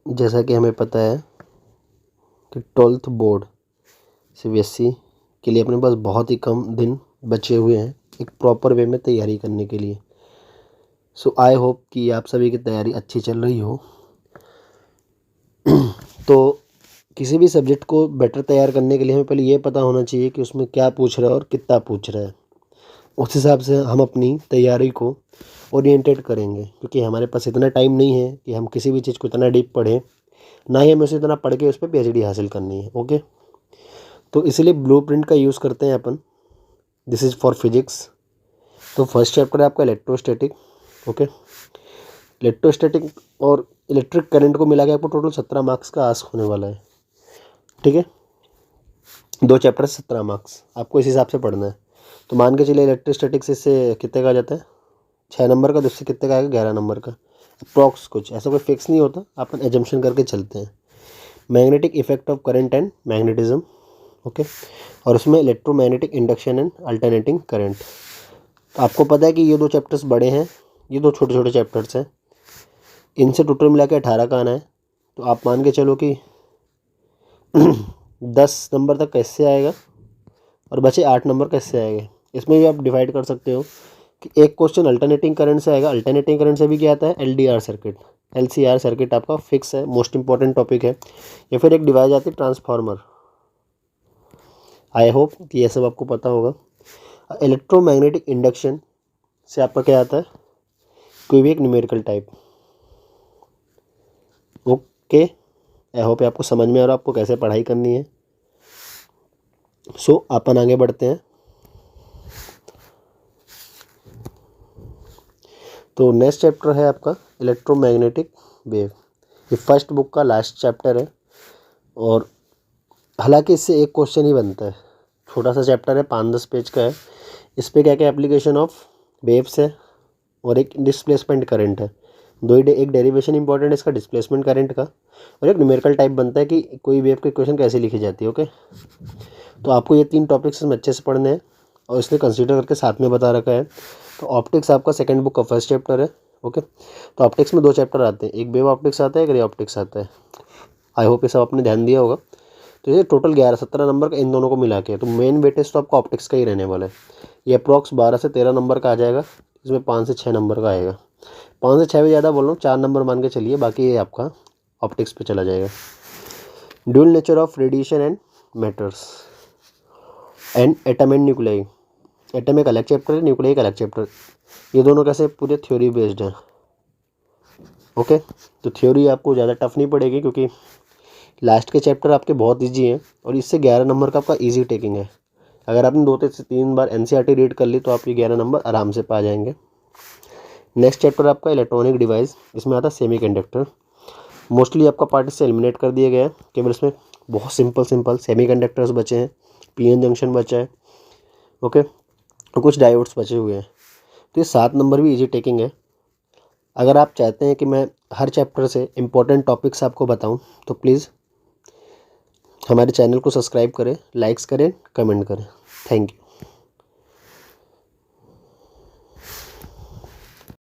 जैसा कि हमें पता है कि 12th बोर्ड CBSE के लिए अपने पास बहुत ही कम दिन बचे हुए हैं एक प्रॉपर वे में तैयारी करने के लिए। सो आई होप कि आप सभी की तैयारी अच्छी चल रही हो। तो किसी भी सब्जेक्ट को बेटर तैयार करने के लिए हमें पहले ये पता होना चाहिए कि उसमें क्या पूछ रहा है और कितना पूछ रहा है। उस हिसाब से हम अपनी तैयारी को ओरिएंटेड करेंगे, क्योंकि हमारे पास इतना टाइम नहीं है कि हम किसी भी चीज़ को इतना डीप पढ़ें, ना ही हमें उसे इतना पढ़ के उस पर PhD हासिल करनी है। ओके, तो इसलिए ब्लूप्रिंट का यूज़ करते हैं अपन। This is for physics. तो फर्स्ट चैप्टर है आपका इलेक्ट्रोस्टैटिक। ओके, इलेक्ट्रोस्टैटिक और इलेक्ट्रिक करंट को मिला के आपको टोटल 17 मार्क्स का आस्क होने वाला है। ठीक है, 2 चैप्टर 17 मार्क्स, आपको इस हिसाब से पढ़ना है। तो मान के चलिए इलेक्ट्रोस्टैटिक से इससे कितने का आ जाता है, 6 नंबर का, तो इससे कितने का आएगा, 11 नंबर का अप्रॉक्स। कुछ ऐसा कोई फिक्स नहीं होता, अपन एजम्पशन करके चलते हैं। Magnetic effect of current and magnetism. Okay, और उसमें electromagnetic induction and alternating current. तो आपको पता है कि ये 2 चैप्टर्स बड़े हैं, ये 2 छोटे छोटे चैप्टर्स हैं, इनसे टोटल मिला के 18 का आना है। तो आप मान के चलो कि 10 नंबर तक कैसे आएगा और बचे 8 नंबर कैसे आएंगे। इसमें भी आप डिवाइड कर सकते हो कि एक क्वेश्चन अल्टरनेटिंग करंट से आएगा। अल्टरनेटिंग करंट से भी क्या आता है, LDR सर्किट, LCR सर्किट आपका फिक्स है, मोस्ट इंपॉर्टेंट टॉपिक है। या फिर एक डिवाइस आती है ट्रांसफार्मर। आई होप कि ये सब आपको पता होगा। इलेक्ट्रोमैग्नेटिक इंडक्शन से आपका क्या आता है, कोई भी एक numerical type. Okay, I hope आपको समझ में आ रहा है आपको कैसे पढ़ाई करनी है। सो अपन आगे बढ़ते हैं। तो नेक्स्ट चैप्टर है आपका इलेक्ट्रोमैग्नेटिक वेव। ये फर्स्ट बुक का लास्ट चैप्टर है, और हालांकि इससे एक क्वेश्चन ही बनता है। छोटा सा चैप्टर है, 5-10 पेज का है। इस पर क्या क्या एप्लीकेशन ऑफ वेव्स है और एक डिस्प्लेसमेंट करंट है। एक डेरिवेशन इंपॉर्टेंट है इसका डिस्प्लेसमेंट करंट का, और एक न्यूमेरिकल टाइप बनता है कि कोई वेव की इक्वेशन कैसे लिखी जाती है। ओके, तो आपको ये 3 टॉपिक्स इसमें अच्छे से पढ़ने हैं, और इसने कंसीडर करके साथ में बता रखा है। तो ऑप्टिक्स आपका सेकंड बुक का फर्स्ट चैप्टर है। ओके, तो ऑप्टिक्स में 2 चैप्टर आते हैं, एक वेव ऑप्टिक्स आता है, एक रे ऑप्टिक्स आता है। आई होप ये सब आपने ध्यान दिया होगा। तो ये टोटल 17 नंबर का इन दोनों को मिला के, तो मेन वेटेज तो आपका ऑप्टिक्स का ही रहने वाला है। ये अप्रॉक्स 12 से 13 नंबर का आ जाएगा, इसमें 5 से 6 नंबर का आएगा। 5 से 6 भी ज़्यादा बोल रहा हूँ, 4 नंबर मान के चलिए, बाकी ये आपका ऑप्टिक्स पे चला जाएगा। Dual nature of radiation and matters and atom and nuclei. Atom एक अलग चैप्टर है, न्यूक्लियाई एक अलग चैप्टर। ये दोनों कैसे पूरे थ्योरी बेस्ड हैं। ओके, तो थ्योरी आपको ज़्यादा टफ नहीं पड़ेगी, क्योंकि लास्ट के चैप्टर आपके बहुत ईजी हैं, और इससे 11 नंबर का आपका ईजी टेकिंग है। अगर आपने 2 से 3 बार NCERT रीड कर ली तो आप ये 11 नंबर आराम से पा जाएंगे। नेक्स्ट चैप्टर आपका इलेक्ट्रॉनिक डिवाइस, इसमें आता है सेमीकंडक्टर। मोस्टली आपका पार्ट इससे एलिमिनेट कर दिया गया है, केवल इसमें बहुत सिंपल सेमीकंडक्टर्स बचे हैं, PN जंक्शन बचा है। ओके, और कुछ डायोड्स बचे हुए हैं। तो ये 7 नंबर भी ईजी टेकिंग है। अगर आप चाहते हैं कि मैं हर चैप्टर से इम्पोर्टेंट टॉपिक्स आपको बताऊं, तो प्लीज़ हमारे चैनल को सब्सक्राइब करें, लाइक्स करें, कमेंट करें। Thank you.